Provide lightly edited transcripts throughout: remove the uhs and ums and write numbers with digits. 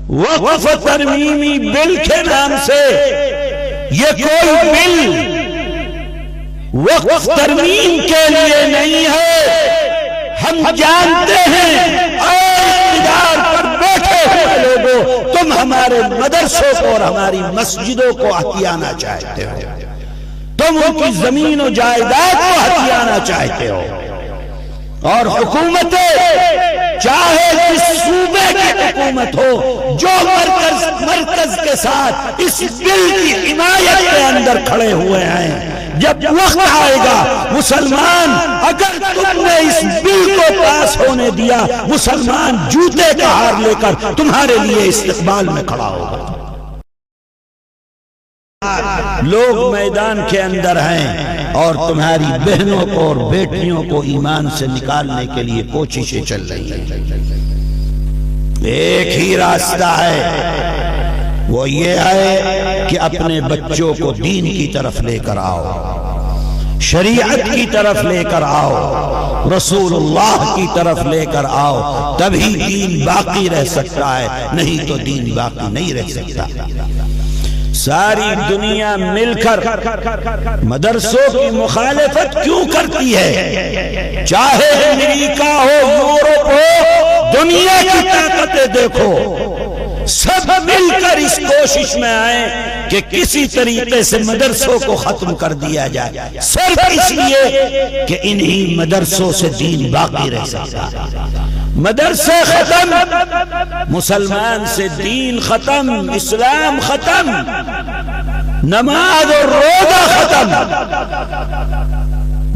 وقف ترمیمی بل کے نام سے یہ کوئی بل وقف ترمیم کے لیے نہیں ہے. ہم جانتے ہیں اقتدار پر بیٹھے ہوئے لوگوں، تم ہمارے مدرسوں کو اور ہماری مسجدوں کو ہتھیانا چاہتے ہو، تم ان کی زمین و جائیداد کو ہتھیانا چاہتے ہو. اور حکومتیں چاہے جس صوبے کی حکومت ہو جو مرکز کے ساتھ اس بل کی حمایت کے اندر کھڑے ہوئے ہیں، جب وقت آئے گا مسلمان، اگر تم نے اس بل کو پاس ہونے دیا، مسلمان جوتے کا ہار لے کر تمہارے لیے استقبال میں کھڑا ہوگا. لوگ میدان کے اندر ہیں اور تمہاری بہنوں کو اور بیٹیوں کو ایمان سے نکالنے کے لیے کوششیں چل رہی ہیں. ایک ہی راستہ ہے، وہ یہ ہے کہ اپنے بچوں کو دین کی طرف لے کر آؤ، شریعت کی طرف لے کر آؤ، رسول اللہ کی طرف لے کر آؤ، تبھی دین باقی رہ سکتا ہے، نہیں تو دین باقی نہیں رہ سکتا. ساری دنیا مل کر مدرسوں کی مخالفت کیوں کرتی ہے؟ چاہے امریکہ ہو، یورپ ہو، دنیا کی طاقتیں دیکھو، سب مل کر اس کوشش میں آئیں کہ کسی طریقے سے مدرسوں کو ختم کر دیا جائے، صرف اس لیے کہ انہی مدرسوں سے دین باقی رہ سکتا. مدرسے ختم، مسلمان سے دین ختم، اسلام ختم، نماز اور روزہ ختم.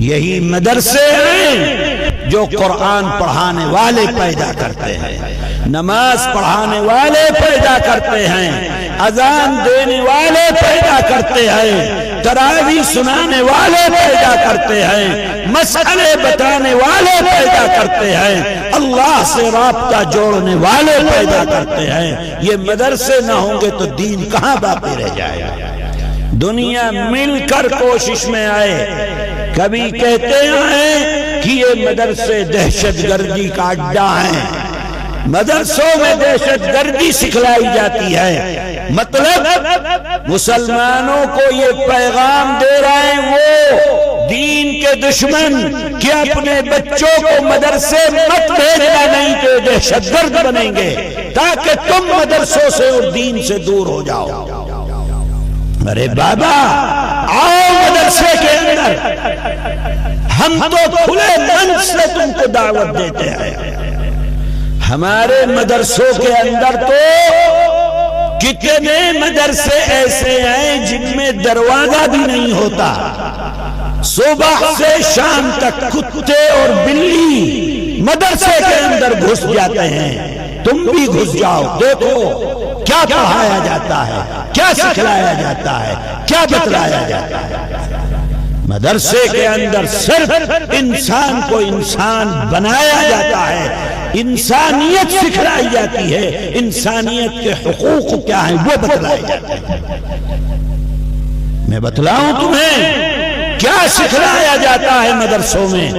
یہی مدرسے ہیں جو قرآن پڑھانے والے پیدا کرتے ہیں، نماز پڑھانے والے پیدا کرتے ہیں، اذان دینے والے پیدا کرتے ہیں، تراویح سنانے والے پیدا کرتے ہیں، مسئلے بتانے والے پیدا کرتے ہیں، اللہ سے رابطہ جوڑنے والے پیدا کرتے ہیں. یہ مدرسے نہ ہوں گے تو دین کہاں باقی رہ جائے گا؟ دنیا مل کر کوشش میں آئے. کبھی کہتے ہیں کہ یہ مدرسے دہشت گردی کا اڈا ہیں، مدرسوں میں دہشت گردی سکھلائی جاتی ہے. مطلب مسلمانوں کو یہ پیغام دے رہے ہیں وہ دین کے دشمن کہ اپنے بچوں کو مدرسے مت بھیجنا، نہیں تو دہشت گرد بنیں گے، تاکہ تم مدرسوں سے اور دین سے دور ہو جاؤ. ارے بابا آؤ مدرسے کے اندر، ہم تو کھلے من سے تم کو دعوت دیتے ہیں. ہمارے مدرسوں کے اندر تو کتنے مدرسے ایسے ہیں جن میں دروازہ بھی نہیں ہوتا، صبح سے شام تک کتے اور بلی مدرسے کے اندر گھس جاتے ہیں. تم بھی گھس جاؤ، دیکھو کیا پڑھایا جاتا ہے، کیا سکھلایا جاتا ہے، کیا بتلایا جاتا ہے. مدرسے کے اندر صرف انسان کو انسان بنایا جاتا ہے، انسانیت سکھلائی جاتی ہے، انسانیت کے حقوق کیا ہیں وہ بتلائے جاتے ہیں. میں بتلاؤں تمہیں کیا سکھلایا جاتا ہے مدرسوں میں،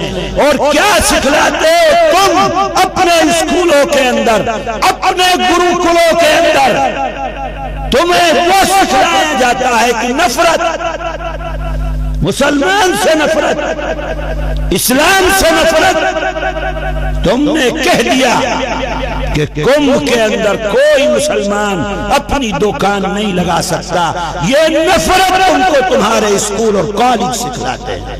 اور کیا سکھلاتے تم اپنے اسکولوں کے اندر، اپنے گروکلوں کے اندر. تمہیں وہ سکھلایا جاتا ہے کہ نفرت، مسلمان سے نفرت، اسلام سے نفرت. تم نے کہہ دیا کہ کمبھ کے اندر کوئی مسلمان اپنی دکان نہیں لگا سکتا. یہ نفرت تم کو تمہارے اسکول اور کالج سکھلاتے ہیں.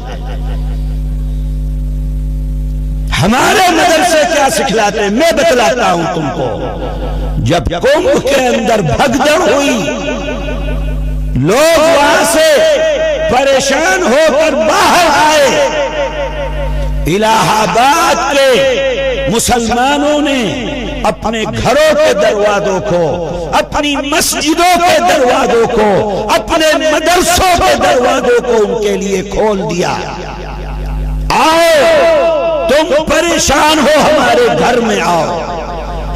ہمارے مدرسے کیا سکھلاتے ہیں میں بتلاتا ہوں تم کو. جب کمبھ کے اندر بھگدڑ ہوئی، لوگ وہاں سے پریشان ہو کر باہر آئے، الہ آباد کے مسلمانوں نے اپنے گھروں کے دروازوں کو، اپنی مسجدوں کے دروازوں کو، اپنے مدرسوں کے دروازوں کو ان کے لیے کھول دیا. آؤ تم پریشان ہو، ہمارے گھر میں آؤ،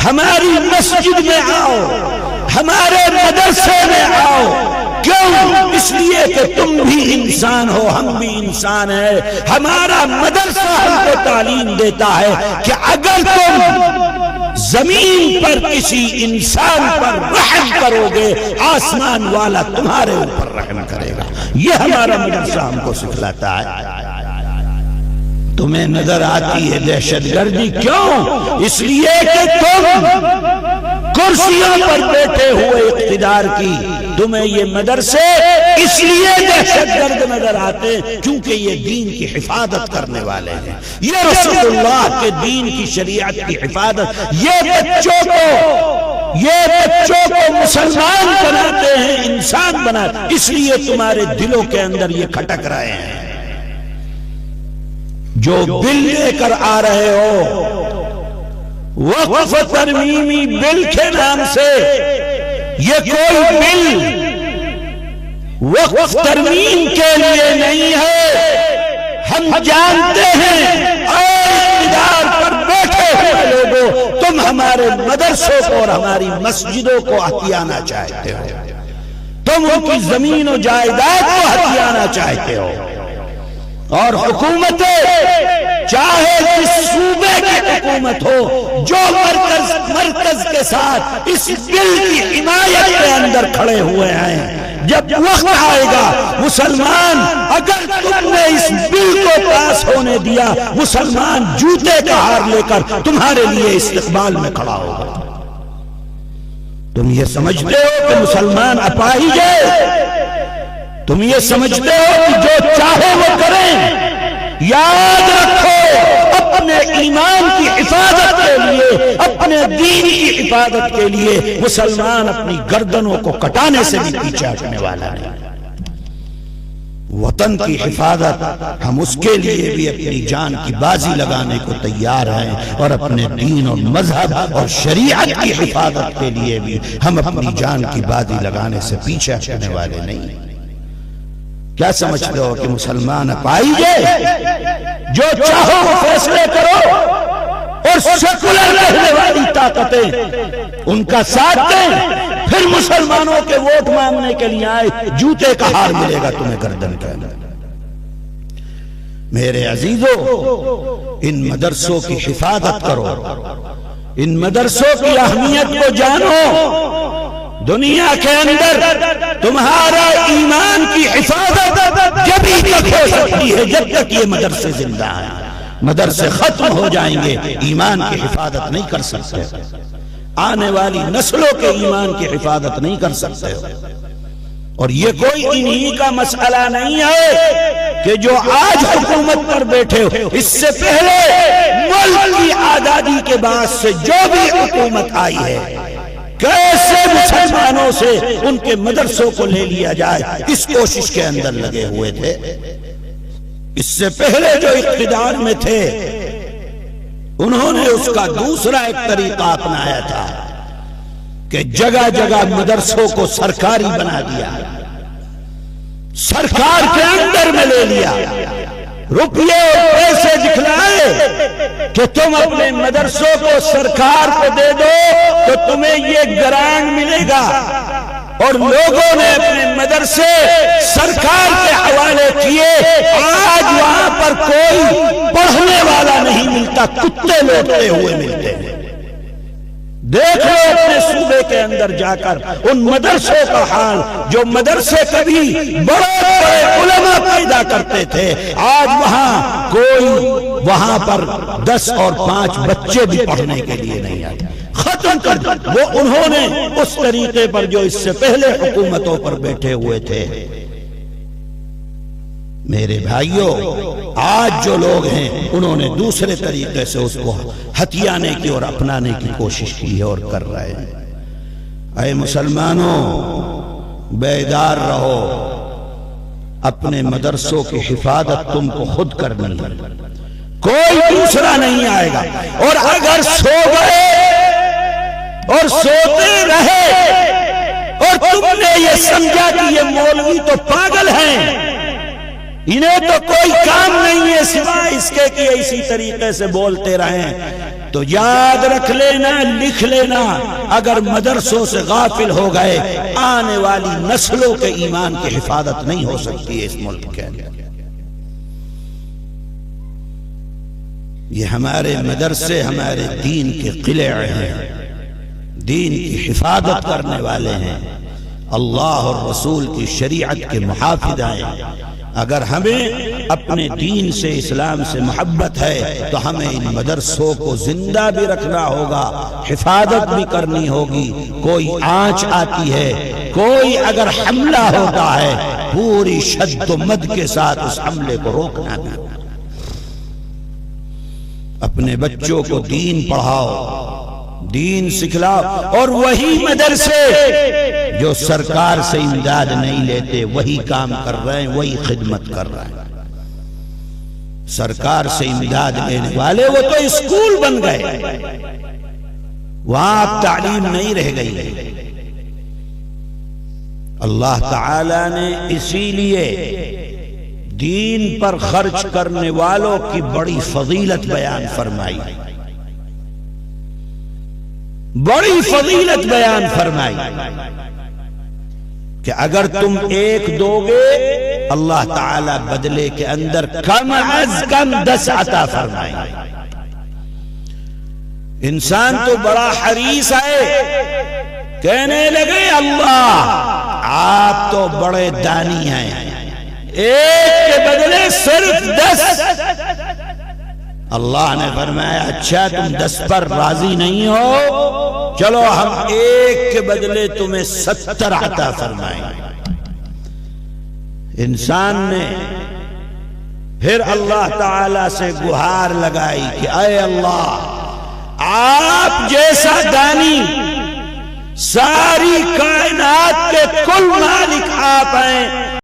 ہماری مسجد میں آؤ، ہمارے مدرسے میں آؤ. کیوں؟ اس لیے کہ تم بھی انسان ہو، ہم بھی انسان ہیں. ہمارا مدرسہ ہم کو تعلیم دیتا ہے کہ اگر تم زمین پر کسی انسان پر رحم کرو گے آسمان والا تمہارے اوپر رحم کرے گا. یہ ہمارا مدرسہ ہم کو سکھلاتا ہے. تمہیں نظر آتی ہے دہشت گردی، کیوں؟ اس لیے کہ تم کرسیوں پر بیٹھے ہوئے اقتدار کی، تمہیں یہ مدرسے اس لیے دہشت گرد نظر آتے کیونکہ یہ دین کی حفاظت کرنے والے ہیں، یہ رسول اللہ کے دین کی شریعت کی حفاظت، یہ بچوں کو مسلمان بناتے ہیں، انسان بناتے ہیں. اس لیے تمہارے دلوں کے اندر یہ کھٹک رہے ہیں. جو بل لے کر آ رہے ہو وقف ترمیمی بل کے نام سے، یہ کوئی بل وقف ترمیم کے لیے نہیں ہے. ہم جانتے ہیں اقتدار پر بیٹھے ہوئے لوگوں، تم ہمارے مدرسوں کو اور ہماری مسجدوں کو ہتھیانا چاہتے ہو، تم ان کی زمین و جائیداد کو ہتھیانا چاہتے ہو. اور حکومتیں چاہے جس صوبے کی حکومت ہو، جو مرکز کے ساتھ اس بل کی حمایت کے اندر کھڑے ہوئے ہیں، جب وقت آئے گا مسلمان، اگر تم نے اس بل کو پاس ہونے دیا، مسلمان جوتے کا ہار لے کر تمہارے لیے استقبال میں کھڑا ہوگا. تم یہ سمجھتے ہو کہ مسلمان اپاہج ہے؟ تم یہ سمجھتے ہو کہ جو چاہے وہ کریں؟ یاد رکھو، اپنے ایمان کی حفاظت کے لیے، اپنے دین کی حفاظت کے لیے مسلمان اپنی گردنوں کو کٹانے سے بھی پیچھے ہٹنے والا نہیں. وطن کی حفاظت، ہم اس کے لیے بھی اپنی جان کی بازی لگانے کو تیار ہیں، اور اپنے دین اور مذہب اور شریعت کی حفاظت کے لیے بھی ہم اپنی جان کی بازی لگانے سے پیچھے ہٹنے والے نہیں. کیا سمجھتے ہو کہ مسلمان اپاہج ہے؟ جو چاہو وہ فیصلے کرو، اور سیکولر رہنے والی طاقتیں ان کا ساتھ دیں، پھر مسلمانوں کے ووٹ مانگنے کے لیے آئے، جوتے کا ہار ملے گا تمہیں گردن کے اندر. میرے عزیزو، ان مدرسوں کی حفاظت کرو، ان مدرسوں کی اہمیت کو جانو. دنیا کے اندر تمہارا ایمان کی حفاظت جبھی تک ہو سکتی ہے جب تک یہ مدرسے زندہ ہیں. مدرسے ختم ہو جائیں گے، ایمان کی حفاظت نہیں کر سکتے، آنے والی نسلوں کے ایمان کی حفاظت نہیں کر سکتے. اور یہ کوئی انہی کا مسئلہ نہیں ہے کہ جو آج حکومت پر بیٹھے ہو، اس سے پہلے ملک کی آزادی کے بعد سے جو بھی حکومت آئی ہے، کیسے مسلمانوں سے ان کے مدرسوں کو لے لیا جائے، اس کوشش کے اندر لگے ہوئے تھے. اس سے پہلے جو اقتدار میں تھے انہوں نے اس کا دوسرا ایک طریقہ اپنایا تھا کہ جگہ جگہ مدرسوں کو سرکاری بنا دیا، سرکار کے اندر میں لے لیا، روپیے اور پیسے دکھلائے کہ تم اپنے مدرسوں کو سرکار کو دے دو تو تمہیں یہ گرانٹ ملے گا، اور لوگوں نے اپنے مدرسے سرکار کے حوالے کیے. آج وہاں پر کوئی پڑھنے والا نہیں ملتا، کتے لوٹتے ہوئے ملتے ہیں. دیکھ لو اپنے صوبے کے اندر جا کر ان مدرسوں کا حال، جو مدرسے کبھی بڑے بڑے علماء پیدا کرتے تھے، آج وہاں پر 10 اور 5 بچے بھی پڑھنے کے لیے نہیں آتے. ختم کر دیا. وہ انہوں نے اس طریقے پر جو اس سے پہلے حکومتوں پر بیٹھے ہوئے تھے. میرے بھائیوں، آج جو لوگ ہیں انہوں نے دوسرے طریقے سے اس کو ہتھیانے کی اور اپنانے کی کوشش کی ہے اور کر رہے ہیں. اے مسلمانوں، بیدار رہو، اپنے مدرسوں کی حفاظت تم کو خود کرنی ہے، کوئی دوسرا نہیں آئے گا. اور اگر سو گئے اور سوتے رہے اور تم نے یہ سمجھا کہ یہ مولوی تو پاگل ہیں، انہیں تو کوئی کام نہیں ہے سوائے اس کے کہ اسی طریقے سے بولتے رہیں، تو یاد رکھ لینا، لکھ لینا، اگر مدرسوں سے غافل ہو گئے آنے والی نسلوں کے ایمان کی حفاظت نہیں ہو سکتی ہے اس ملک کے اندر. یہ ہمارے مدرسے ہمارے دین کے قلعے ہیں، دین کی حفاظت کرنے والے ہیں، اللہ اور رسول کی شریعت کے محافظ ہیں۔ اگر ہمیں اپنے دین سے، اسلام سے محبت ہے تو ہمیں ان مدرسوں کو زندہ بھی رکھنا ہوگا، حفاظت بھی کرنی ہوگی۔ کوئی آنچ آتی ہے، کوئی اگر حملہ ہوتا ہے، پوری شد و مد کے ساتھ اس حملے کو روکنا بھی۔ اپنے بچوں کو دین پڑھاؤ، دین سکھلاؤ، اور وہی مدرسے جو سرکار سے امداد نہیں لیتے وہی کام کر رہے ہیں، وہی خدمت کر رہے ہیں۔ سرکار سے امداد لینے والے وہ تو اسکول بن گئے، وہاں اب تعلیم نہیں رہ گئی۔ اللہ تعالی نے اسی لیے دین پر خرچ کرنے والوں کی بڑی فضیلت بیان فرمائی، بڑی فضیلت بیان فرمائی کہ اگر تم ایک دو گے اللہ تعالی بدلے کے اندر کم از کم 10 عطا فرمائیں۔ انسان تو بڑا حریص ہے، کہنے لگے اللہ آپ تو بڑے دانی ہیں، ایک کے بدلے صرف 10۔ اللہ نے فرمایا اچھا تم 10 پر راضی نہیں ہو، چلو ہم ایک کے بدلے تمہیں 70 عطا فرمائیں۔ انسان نے پھر اللہ تعالی سے گہار لگائی کہ اے اللہ آپ جیسا دانی، ساری کائنات کے کل مالک آپ ہیں،